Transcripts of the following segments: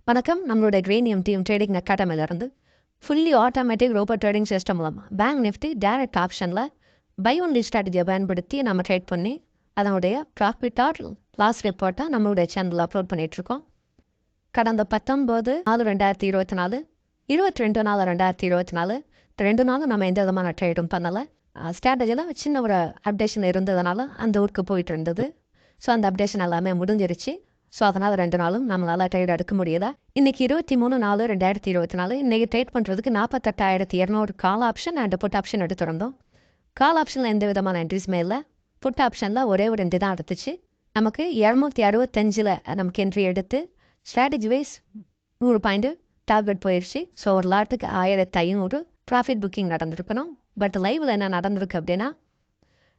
வணக்கம். நம்மளுடைய Cranium team trading அகாடமிலிருந்து fully automatic robo trading system மூலமாக பேங்க் நிஃப்டி டைரக்ட் ஆப்ஷனில் பை ஒன்லி ஸ்ட்ராட்டஜியை பயன்படுத்தி நம்ம ட்ரேட் பண்ணி அதனுடைய ப்ராஃபிட் ஆர் லாஸ் ரிப்போர்ட்டை நம்மளுடைய சேனலில் அப்லோட் பண்ணிகிட்ருக்கோம். கடந்த 19/4/2024 22/4/2024 2 நாளும் நம்ம எந்த விதமான ட்ரேடும் பண்ணலை. ஸ்ட்ராட்டஜியில் சின்ன ஒரு அப்டேஷன் இருந்ததுனால அந்த ஊருக்கு போயிட்டு இருந்தது. ஸோ அந்த அப்டேஷன் எல்லாமே முடிஞ்சிருச்சு. ஸோ அதனால் 2 நாளும் நம்மளால் ட்ரேட் எடுக்க முடியல. இன்றைக்கி 23/4/2024 இன்றைக்கி ட்ரேட் பண்ணுறதுக்கு 48,200 call option and put option எடுத்திருந்தோம். கால் ஆப்ஷனில் எந்த விதமான என்ட்ரிஸுமே இல்லை. புட் ஆப்ஷனில் ஒரே ஒரு என்ட்ரி தான் எடுத்துச்சு. நமக்கு 265 நமக்கு என்ட்ரி எடுத்து ஸ்ட்ராட்டஜி வைஸ் 100 பாயிண்ட் டார்கெட் போயிடுச்சு. ஸோ ஒரு லாட்டுக்கு 1500 ப்ராஃபிட் புக்கிங் நடந்திருக்கணும். பட் லைவில் என்ன நடந்திருக்கு அப்படின்னா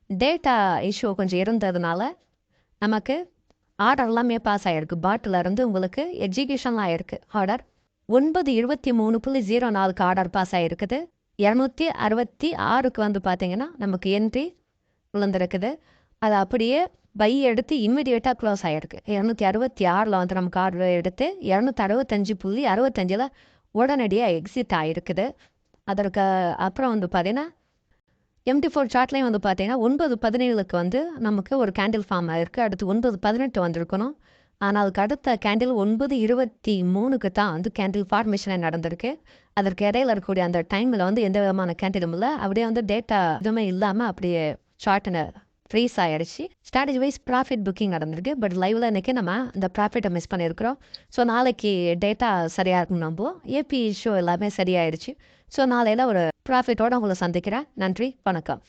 டேட்டா இஷ்யூ கொஞ்சம் இருந்ததுனால நமக்கு ஆர்டர் எல்லாமே பாஸ் ஆகிருக்கு. பாட்டில் இருந்து உங்களுக்கு எக்ஸிக்யூஷன்லாம் ஆகிருக்கு. ஆர்டர் 9:23.04 ஆர்டர் பாஸ் ஆகிருக்குது. 266 வந்து பார்த்தீங்கன்னா நமக்கு என்ட்ரி விழுந்திருக்குது. அது அப்படியே பை எடுத்து இம்மிடியேட்டாக க்ளோஸ் ஆகிருக்கு. 266 வந்து நமக்கு ஆர்டர் எடுத்து 265.65 உடனடியாக எக்ஸிட் ஆகிருக்குது. அதற்கு அப்புறம் வந்து பார்த்தீங்கன்னா MT4 சார்ட்லேயும் வந்து பார்த்தீங்கன்னா 9:17 வந்து நமக்கு ஒரு கேண்டில் ஃபார்ம் ஆகிருக்கு. அடுத்து 9:18 வந்திருக்கணும். ஆனால் அதுக்கு அடுத்த கேண்டில் 9:23 தான் வந்து கேண்டில் ஃபார்மேஷனே நடந்திருக்கு. அதற்கு இடையில இருக்கக்கூடிய அந்த டைமில் வந்து எந்த விதமான கேண்டிலும் இல்லை. அப்படியே வந்து டேட்டா எதுவுமே இல்லாமல் அப்படியே சார்ட்டுன்னு ஃப்ரீஸ் ஆகிடுச்சு. ஸ்ட்ராட்டஜி வைஸ் ப்ராஃபிட் புக்கிங் நடந்திருக்கு. பட் லைவில் இன்றைக்கி நம்ம அந்த ப்ராஃபிட்டை மிஸ் பண்ணியிருக்கிறோம். ஸோ நாளைக்கு டேட்டா சரியாக இருக்கும். நம்புவோம். ஏபி இஷ்யூ எல்லாமே சரியாயிடுச்சு. ஸோ நாளையில் ஒரு ப்ராஃபிட்டோடு உங்களை சந்திக்கிறேன். நன்றி, வணக்கம்.